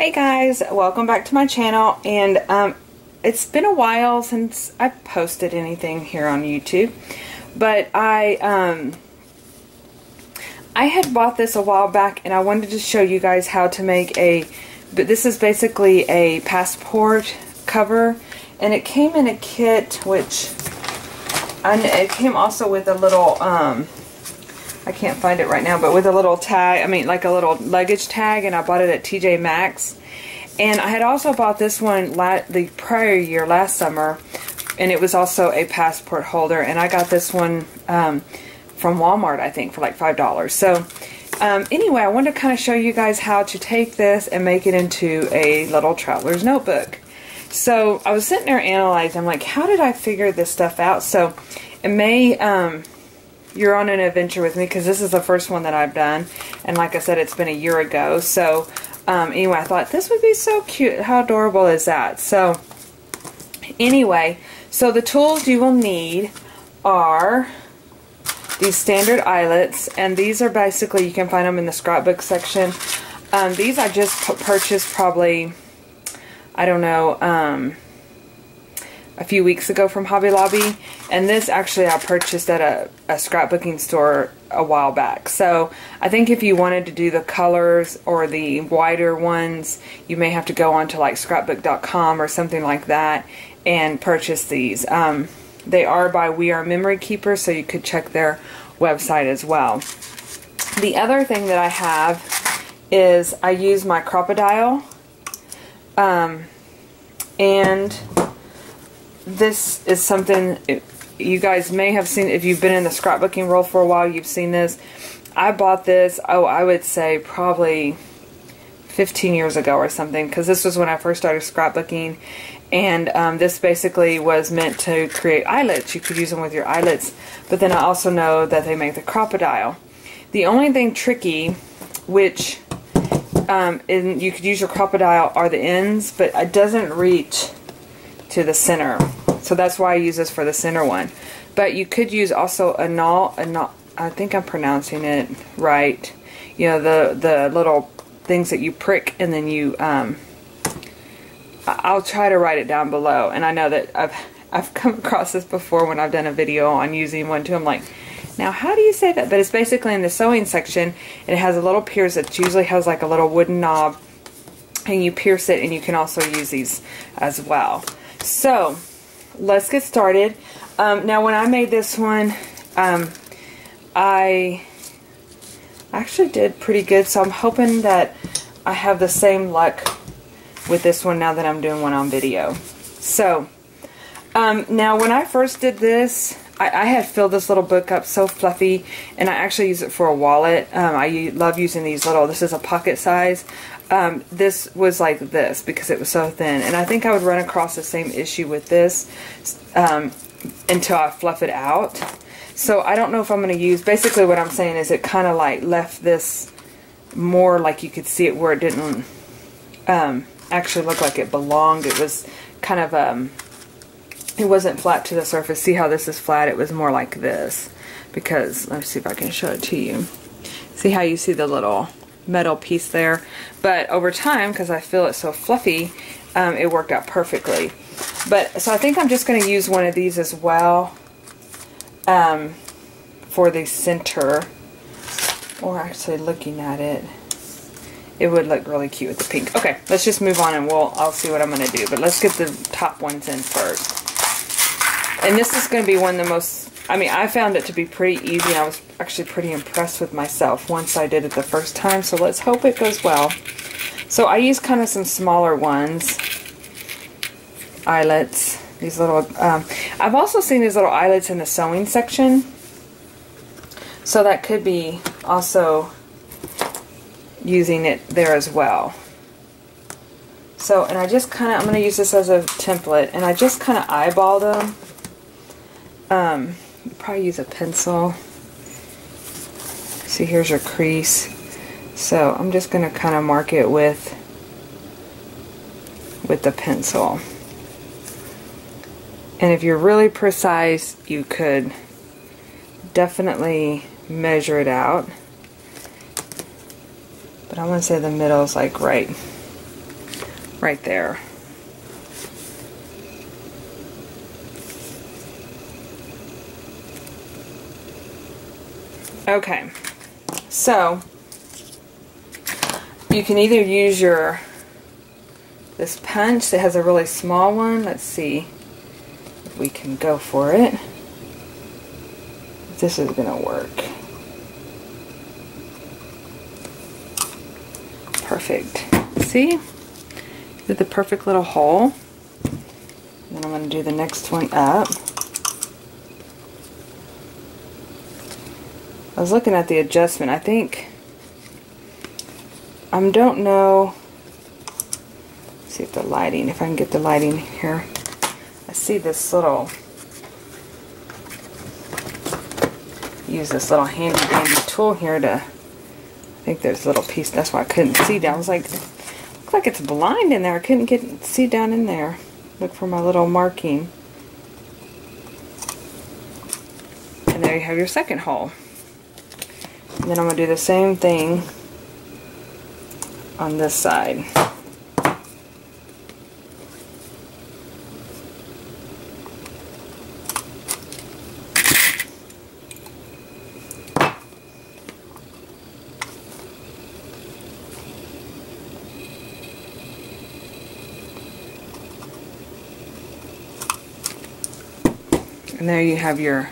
Hey guys, welcome back to my channel, and it's been a while since I've posted anything here on YouTube, but I had bought this a while back and I wanted to show you guys how to make but this is basically a passport cover, and it came in a kit, it came also with a little, I can't find it right now, but with a little tag, like a little luggage tag, and I bought it at TJ Maxx. And I had also bought this one the prior year, last summer, and it was also a passport holder, and I got this one from Walmart, I think, for like $5. So anyway, I wanted to kind of show you guys how to take this and make it into a little traveler's notebook. So I was sitting there analyzing, I'm like, how did I figure this stuff out? So it may, you're on an adventure with me, because this is the first one that I've done, and like I said, it's been a year ago. So anyway, I thought this would be so cute. How adorable is that? So anyway, so the tools you will need are these standard eyelets, and these are basically, you can find them in the scrapbook section. These I just purchased probably, I don't know, a few weeks ago from Hobby Lobby, and this actually I purchased at a scrapbooking store a while back. So I think if you wanted to do the colors or the wider ones, you may have to go on to like scrapbook.com or something like that and purchase these. They are by We Are Memory Keepers, so you could check their website as well. The other thing that I have is I use my Crocodile, and this is something you guys may have seen if you've been in the scrapbooking world for a while. You've seen this. I bought this, I would say probably 15 years ago or something, because this was when I first started scrapbooking, and this basically was meant to create eyelets. You could use them with your eyelets, but then I also know that they make the Crocodile. The only thing tricky, which you could use your Crocodile, are the ends, but it doesn't reach to the center, so that's why I use this for the center one. But you could use also a null, I think I'm pronouncing it right, you know, the little things that you prick, and then you I'll try to write it down below. And I know that I've come across this before when I've done a video on using one too. I'm like, now how do you say that? But it's basically in the sewing section. It has a little pierce that usually has like a little wooden knob, and you pierce it, and you can also use these as well. So let's get started. Now when I made this one, I actually did pretty good, so I'm hoping that I have the same luck with this one now that I'm doing one on video. So now when I first did this, I had filled this little book up so fluffy, and I actually use it for a wallet. I love using these little, this is a pocket size. This was like this because it was so thin, and I think I would run across the same issue with this until I fluff it out. So I don't know if I'm going to use, basically what I'm saying is it kind of like left this more like you could see it where it didn't actually look like it belonged. It was kind of, it wasn't flat to the surface. See how this is flat? It was more like this, because, let's see if I can show it to you. See how you see the little metal piece there? But over time, because I feel it so fluffy, it worked out perfectly. But so I think I'm just going to use one of these as well for the center. Or actually, looking at it, it would look really cute with the pink. Okay, let's just move on, and I'll see what I'm going to do. But let's get the top ones in first. And this is going to be one of the most, I found it to be pretty easy. I was actually pretty impressed with myself once I did it the first time, so let's hope it goes well. So I use kind of some smaller ones, eyelets, these little, I've also seen these little eyelets in the sewing section, so that could be also using it there as well. So, and I just kind of, I'm going to use this as a template, and I just kind of eyeballed them. Probably use a pencil. See, here's your crease. So I'm just going to kind of mark it with the pencil. And if you're really precise, you could definitely measure it out. But I want to say the middle is like right right there. Okay, so you can either use this punch that has a really small one. Let's see if we can go for it. If this is gonna work. Perfect. See? Did the perfect little hole. And then I'm gonna do the next one up. I was looking at the adjustment. I think, I don't know, let's see if the lighting, if I can get the lighting here. I see this little, use this little handy dandy tool here to, I think there's a little piece, that's why I couldn't see down. I was like, looks like it's blind in there. I couldn't see down in there. Look for my little marking. And there you have your second hole. And then I'm going to do the same thing on this side. And there you have your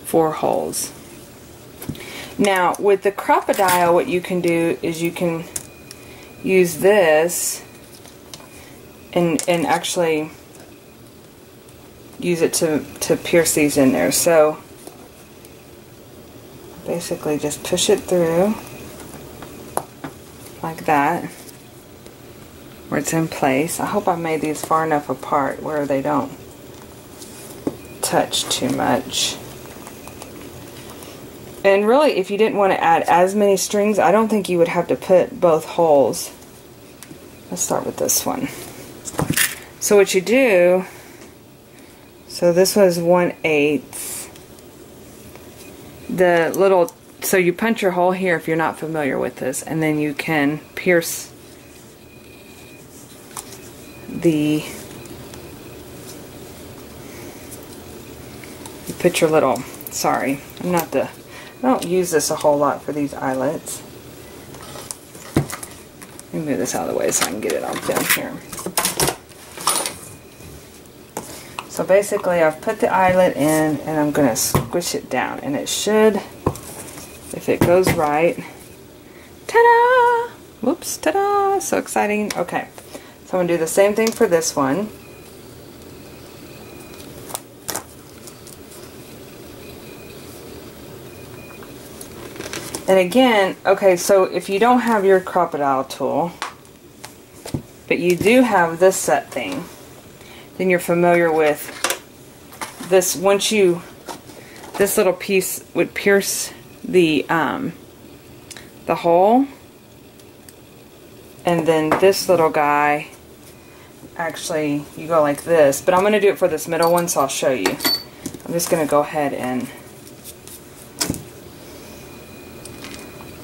4 holes. Now, with the crocodile, what you can do is you can use this and actually use it to pierce these in there. So, basically just push it through like that, where it's in place. I hope I made these far enough apart where they don't touch too much. And really, if you didn't want to add as many strings, I don't think you would have to put both holes. Let's start with this one. So what you do, so this was 1/8. The little, so you punch your hole here if you're not familiar with this, and then you can pierce you put your little, sorry, I don't use this a whole lot for these eyelets. Let me move this out of the way so I can get it off down here. So basically I've put the eyelet in and I'm going to squish it down, and it should, if it goes right, ta-da! Whoops, ta-da! So exciting. Okay, so I'm going to do the same thing for this one. And again, okay, so if you don't have your crocodile tool, but you do have this set thing, then you're familiar with this. This little piece would pierce the hole, and then this little guy, actually, you go like this, but I'm going to do it for this middle one, so I'll show you. I'm just going to go ahead and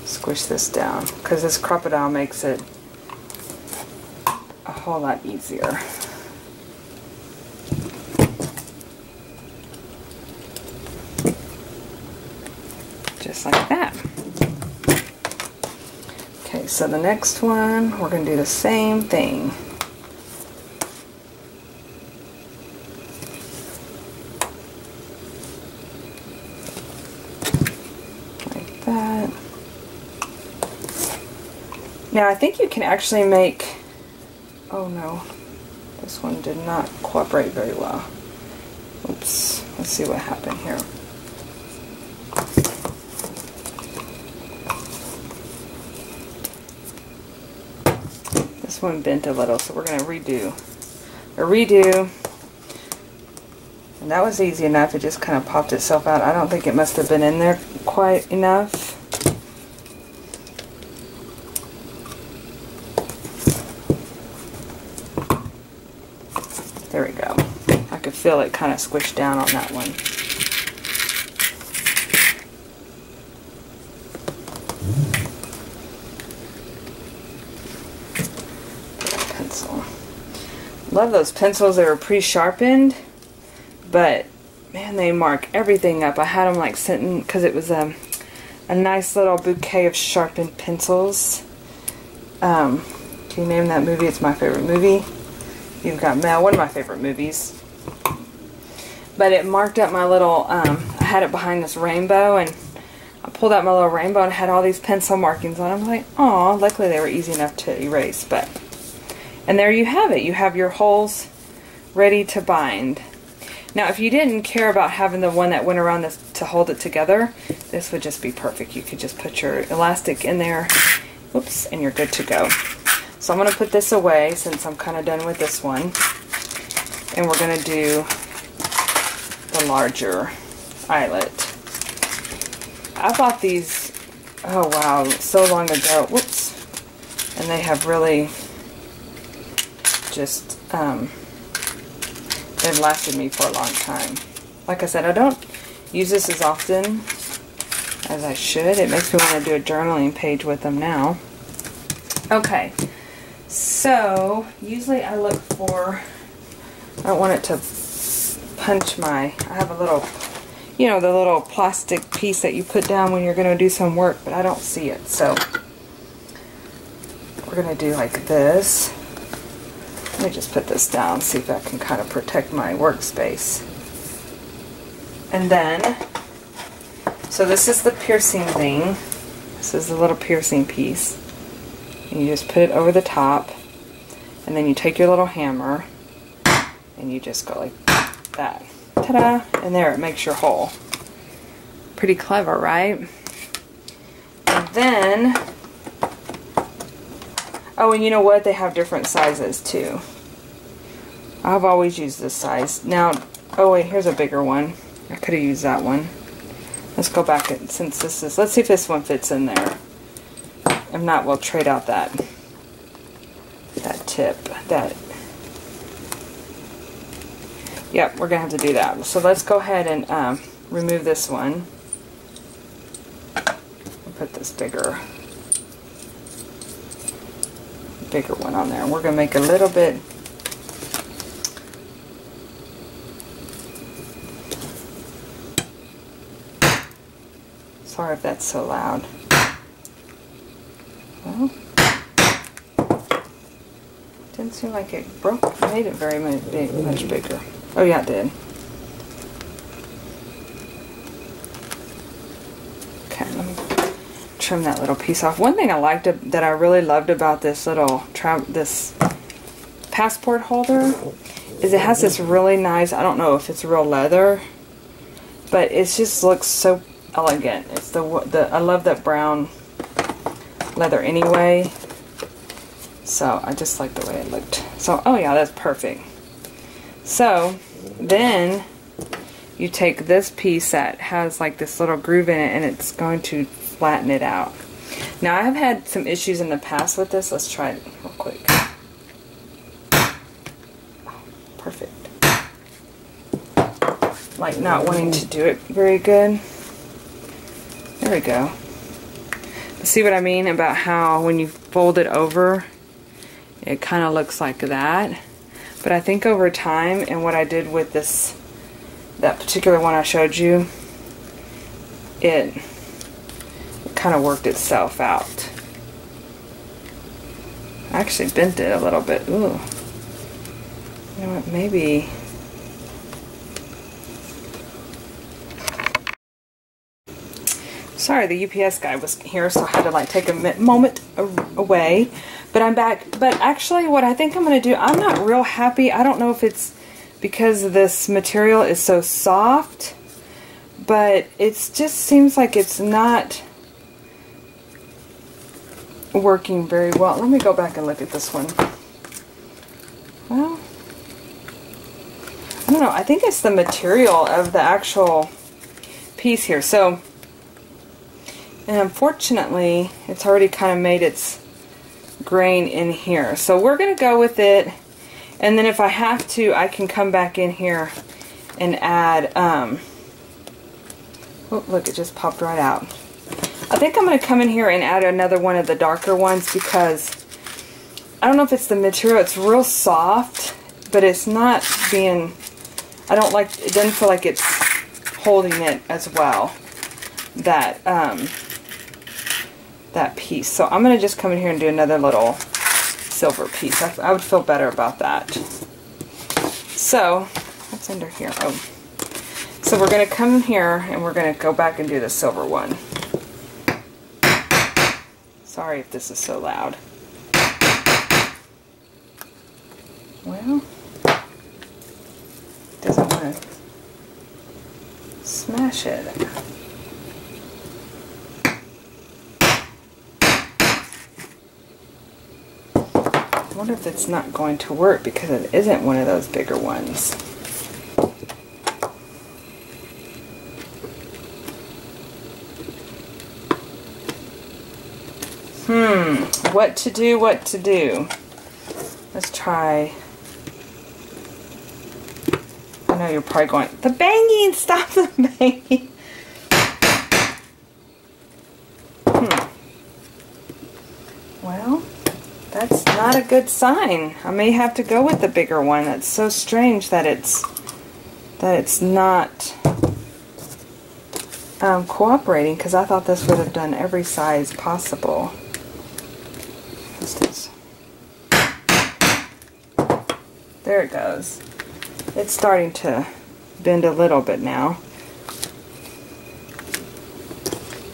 squish this down, because this crocodile makes it a whole lot easier. Just like that. Okay, so the next one, we're going to do the same thing. Like that. Now I think you can actually make, oh no, this one did not cooperate very well. Oops, let's see what happened here. This one bent a little, so we're going to redo. And that was easy enough, it just kind of popped itself out. I don't think it must have been in there quite enough. There we go. I could feel it kind of squished down on that one. Pencil. Love those pencils. They were pre-sharpened, but man, they mark everything up. I had them like sitting because it was a nice little bouquet of sharpened pencils. Can you name that movie? It's my favorite movie. You've Got Mail, one of my favorite movies. But it marked up my little, I had it behind this rainbow, and I pulled out my little rainbow and had all these pencil markings on it. I'm like, aw, luckily they were easy enough to erase. But, and there you have it. You have your holes ready to bind. Now, if you didn't care about having the one that went around this to hold it together, this would just be perfect. You could just put your elastic in there, whoops, and you're good to go. So I'm going to put this away since I'm kind of done with this one. And we're going to do the larger eyelet. I bought these, oh wow, so long ago, whoops, and they have really just, they've lasted me for a long time. Like I said, I don't use this as often as I should. It makes me want to do a journaling page with them now. Okay, so usually I look for, I don't want it to punch my, I have a little, you know, the little plastic piece that you put down when you're going to do some work, but I don't see it. So we're going to do like this. Let me just put this down, see if I can kind of protect my workspace. And then, so this is the piercing thing. This is the little piercing piece. And you just put it over the top, and then you take your little hammer and you just go like that. Ta-da! And there, it makes your hole. Pretty clever, right? And then, oh, and you know what? They have different sizes too. I've always used this size. Now, oh wait, here's a bigger one. I could have used that one. Let's go back, and since this is, let's see if this one fits in there. If not, we'll trade out that tip. Yep, we're going to have to do that. So let's go ahead and remove this one. We'll put this bigger one on there. We're going to make a little bit. Sorry if that's so loud. Well, didn't seem like it broke. It made it very much bigger. Oh yeah, it did. Okay, let me trim that little piece off. One thing I liked that I really loved about this little this passport holder is it has this really nice, I don't know if it's real leather, but it just looks so elegant. It's I love that brown leather anyway. So I just like the way it looked. So, oh yeah, that's perfect. So then you take this piece that has like this little groove in it, and it's going to flatten it out. Now I have had some issues in the past with this. Let's try it real quick. Perfect. Like not wanting to do it very good. There we go. See what I mean about how when you fold it over, it kind of looks like that. But I think over time, and what I did with that particular one I showed you, it kind of worked itself out. I actually bent it a little bit. Ooh. You know what, maybe. Sorry, the UPS guy was here, so I had to like take a moment away. But I'm back. But actually, what I think I'm going to do, I'm not real happy. I don't know if it's because this material is so soft, but it just seems like it's not working very well. Let me go back and look at this one. Well, I don't know. I think it's the material of the actual piece here. So, and unfortunately, it's already kind of made its grain in here. So we're going to go with it, and then if I have to, I can come back in here and add, oh look, it just popped right out. I think I'm going to come in here and add another one of the darker ones because I don't know if it's the material, it's real soft, but it's not being, I don't like, it doesn't feel like it's holding it as well, that that piece. So I'm going to just come in here and do another little silver piece. I would feel better about that. So, what's under here? Oh. So we're going to come in here and we're going to go back and do the silver one. Sorry if this is so loud. Well, doesn't want to smash it. I wonder if it's not going to work because it isn't one of those bigger ones. What to do, what to do. Let's try. I know you're probably going, the banging, stop the banging. Well, that's not a good sign. I may have to go with the bigger one. That's so strange that it's not cooperating, because I thought this would have done every size possible. There it goes. It's starting to bend a little bit now.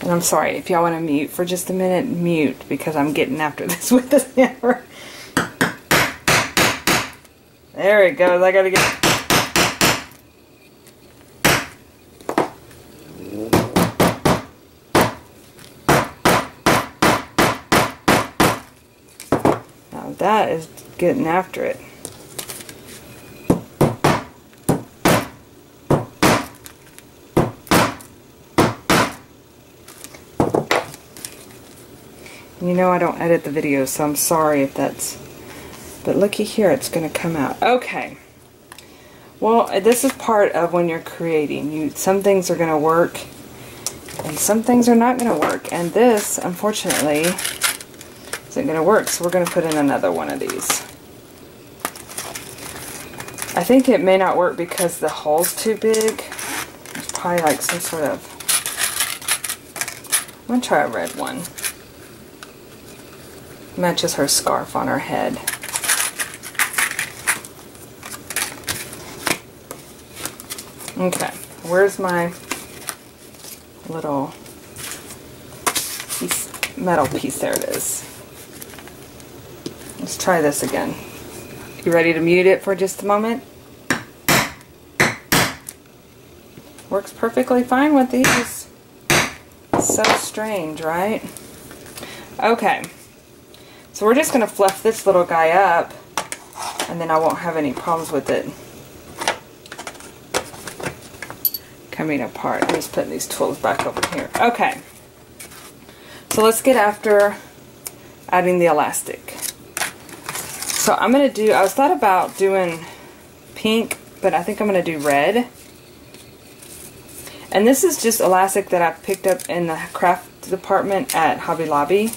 And I'm sorry, if y'all want to mute for just a minute, mute, because I'm getting after this with the hammer. There it goes. I gotta get... Now that is getting after it. You know I don't edit the videos, so I'm sorry if that's... But looky here, it's going to come out. Okay. Well, this is part of when you're creating. Some things are going to work, and some things are not going to work. And this, unfortunately, isn't going to work, so we're going to put in another one of these. I think it may not work because the hole's too big. It's probably like some sort of... I'm going to try a red one. Matches her scarf on her head. Okay, where's my little piece, metal piece? There it is. Let's try this again. You ready to mute it for just a moment? Works perfectly fine with these. So strange, right? Okay. So we're just going to fluff this little guy up, and then I won't have any problems with it coming apart. I'm just putting these tools back over here. Okay. So let's get after adding the elastic. So I'm going to do, I was thought about doing pink, but I think I'm going to do red. And this is just elastic that I picked up in the craft department at Hobby Lobby.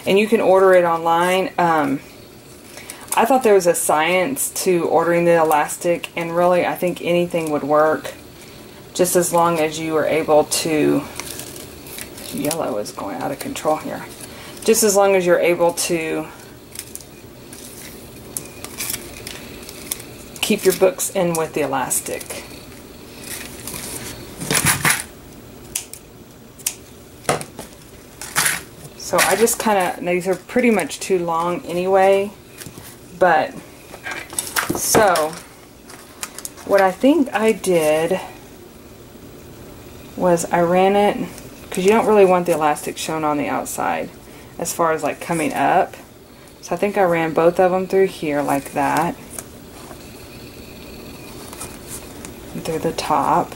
And you can order it online. I thought there was a science to ordering the elastic, and really I think anything would work, just as long as you were able to... Yellow is going out of control here. Just as long as you're able to keep your books in with the elastic. So I just kind of, these are pretty much too long anyway, but, so, what I think I did was I ran it, because you don't really want the elastic shown on the outside, as far as like coming up, so I think I ran both of them through here like that, and through the top,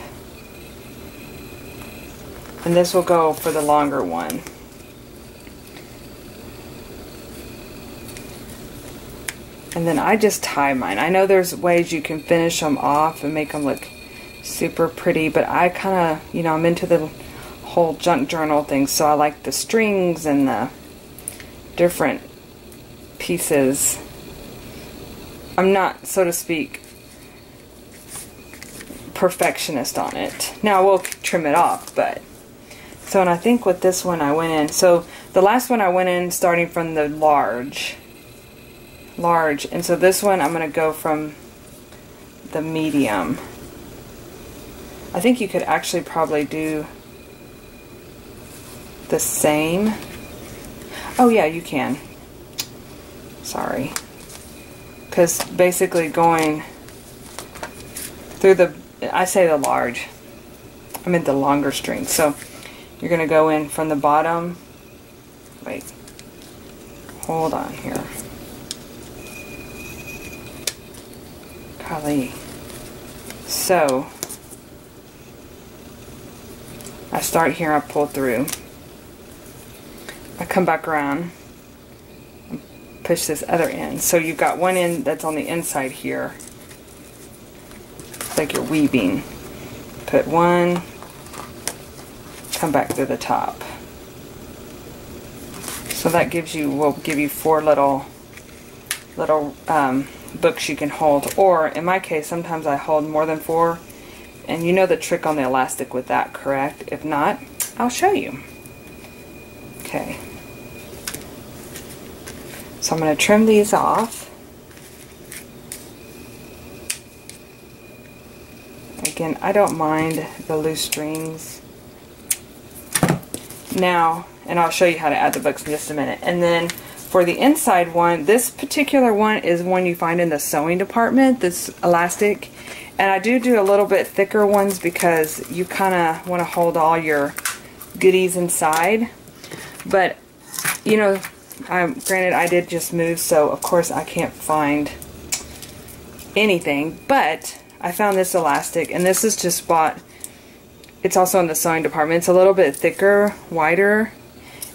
and this will go for the longer one. And then I just tie mine. I know there's ways you can finish them off and make them look super pretty, but I kind of, you know, I'm into the whole junk journal thing, so I like the strings and the different pieces I'm not, so to speak, perfectionist on it. Now we'll trim it off, but so, and I think with this one I went in, so the last one I went in starting from the large, and so this one I'm going to go from the medium. I think you could actually probably do the same. Oh yeah, you can. Sorry. Because basically going through the, I say the large, I meant the longer string. So you're going to go in from the bottom. Wait. Hold on here. Golly. So I start here, I pull through. I come back around and push this other end. So you've got one end that's on the inside here. It's like you're weaving. Put one, come back through the top. So that gives you, will give you 4 little books you can hold. Or in my case, sometimes I hold more than 4. And you know the trick on the elastic with that, correct? If not, I'll show you. Okay. So I'm going to trim these off. Again, I don't mind the loose strings. Now, and I'll show you how to add the books in just a minute. And then for the inside one, this particular one is one you find in the sewing department, this elastic. And I do a little bit thicker ones because you kind of want to hold all your goodies inside. But, you know, granted I did just move, so of course I can't find anything. But I found this elastic, and this is just bought, it's also in the sewing department. It's a little bit thicker, wider,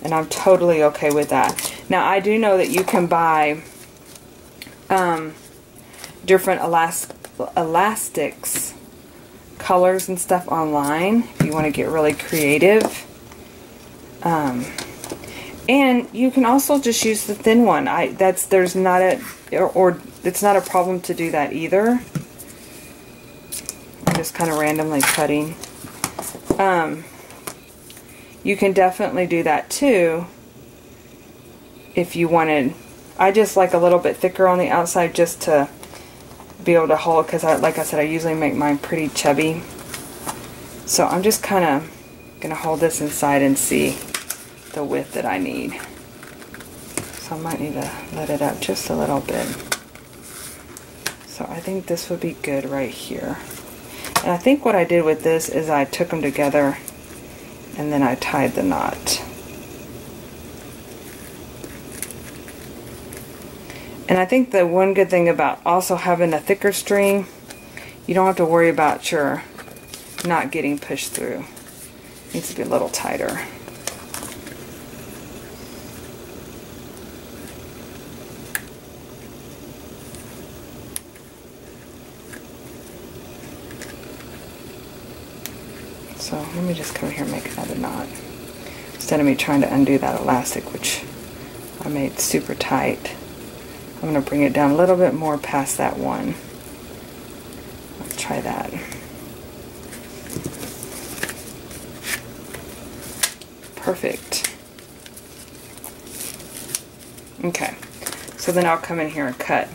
and I'm totally okay with that. Now I do know that you can buy different elastics, colors and stuff online if you want to get really creative. And you can also just use the thin one. There's not or it's not a problem to do that either. I'm just kind of randomly cutting. You can definitely do that too if you wanted. I just like a little bit thicker on the outside just to be able to hold, because like I said, I usually make mine pretty chubby. So I'm just kind of going to hold this inside and see the width that I need. So I might need to let it up just a little bit. So I think this would be good right here. And I think what I did with this is I took them together and then I tied the knot. And I think the one good thing about also having a thicker string, you don't have to worry about your knot getting pushed through. It needs to be a little tighter. So let me just come here and make another knot. Instead of me trying to undo that elastic, which I made super tight, I'm going to bring it down a little bit more past that one. Let's try that. Perfect. Okay, so then I'll come in here and cut.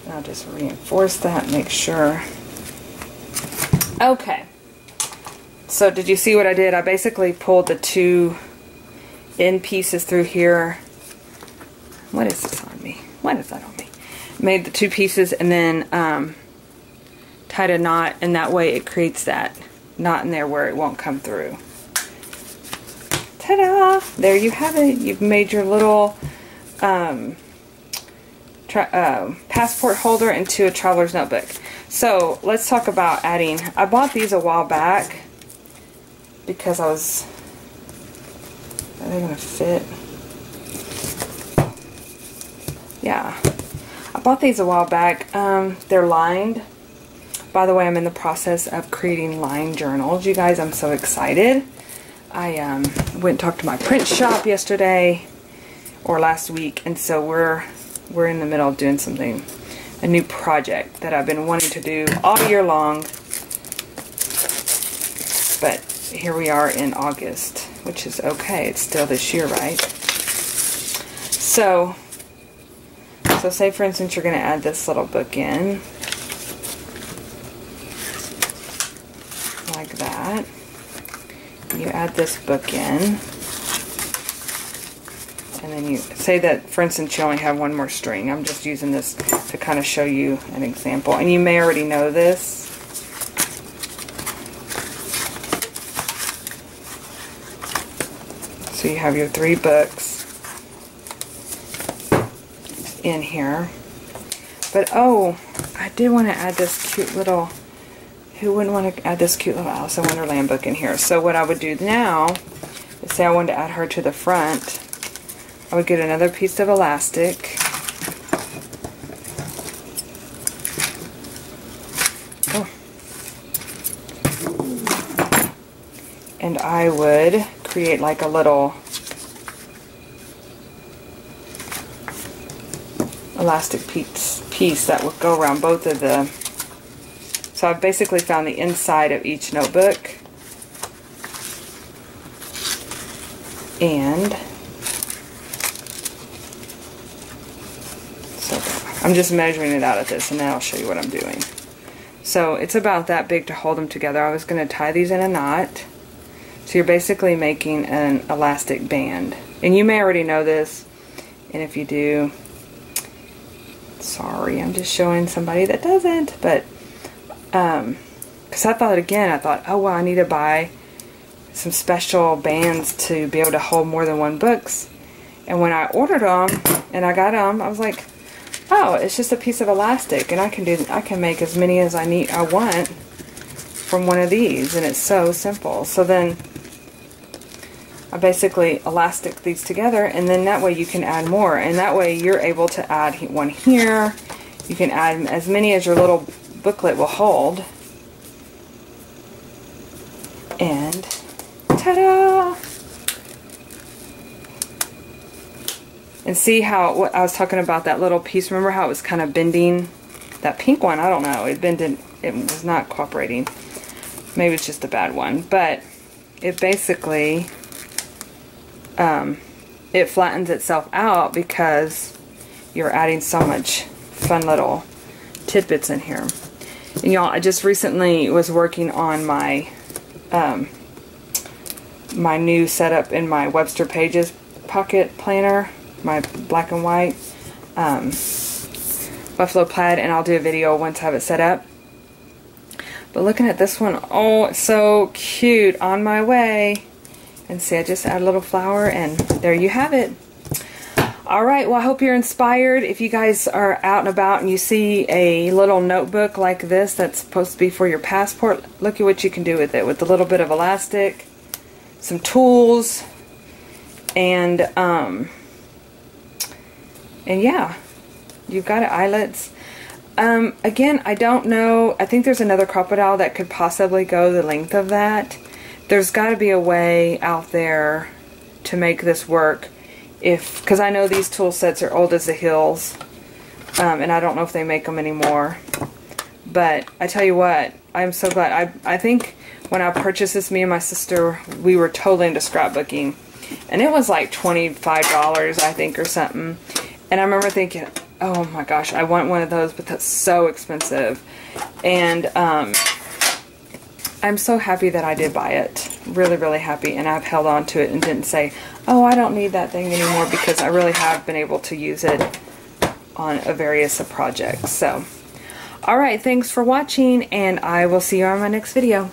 I'll just reinforce that, make sure. Okay. So did you see what I did? I basically pulled the 2 end pieces through here. What is this on me? What is that on me? Made the 2 pieces and then tied a knot, and that way it creates that knot in there where it won't come through. Ta-da! There you have it. You've made your little passport holder into a traveler's notebook. So let's talk about adding. I bought these a while back because are they gonna fit? Yeah, I bought these a while back. They're lined. By the way, I'm in the process of creating lined journals. You guys, I'm so excited. I went and talked to my print shop yesterday. or last week, and so we're in the middle of doing something, a new project that I've been wanting to do all year long. But here we are in August, which is okay. It's still this year, right? So say for instance you're going to add this little book in. Like that. You add this book in. And then you say that, for instance, you only have one more string. I'm just using this to kind of show you an example. And you may already know this. So you have your 3 books in here. But oh, I did want to add this cute little, who wouldn't want to add this cute little Alice in Wonderland book in here? So what I would do now is, say I wanted to add her to the front, I would get another piece of elastic. Oh. And I would create like a little elastic piece that would go around both of the, so I've basically found the inside of each notebook, and so I'm just measuring it out at this, and then I'll show you what I'm doing. So it's about that big to hold them together. I was going to tie these in a knot. So you're basically making an elastic band. And you may already know this, and if you do, sorry, I'm just showing somebody that doesn't. But, because I thought, oh well, I need to buy some special bands to be able to hold more than one books. And when I ordered them, and I got them, I was like, oh, it's just a piece of elastic, and I can make as many as I want from one of these, and it's so simple. So then I basically elastic these together, and then that way you can add more, and that way you're able to add one here. You can add as many as your little booklet will hold, and ta-da! And see how, what I was talking about, that little piece, remember how it was kind of bending? That pink one, I don't know, it was not cooperating. Maybe it's just a bad one, but it basically it flattens itself out because you're adding so much fun little tidbits in here. And y'all, I just recently was working on my my new setup in my Webster Pages pocket planner, my black and white buffalo plaid, and I'll do a video once I have it set up. But looking at this one, oh, it's so cute. On my way. And see, I just add a little flower, and there you have it. Alright, well, I hope you're inspired. If you guys are out and about and you see a little notebook like this that's supposed to be for your passport, look at what you can do with it, with a little bit of elastic, some tools, and yeah, you've got eyelets. Again, I don't know. I think there's another crocodile that could possibly go the length of that. There's got to be a way out there to make this work. Because I know these tool sets are old as the hills. And I don't know if they make them anymore. But I tell you what, I'm so glad. I think when I purchased this, me and my sister, we were totally into scrapbooking. And it was like $25, I think, or something. And I remember thinking, oh my gosh, I want one of those, but that's so expensive. And I'm so happy that I did buy it. Really, really happy. And I've held on to it and didn't say, oh, I don't need that thing anymore, because I really have been able to use it on various projects. So, alright, thanks for watching, and I will see you on my next video.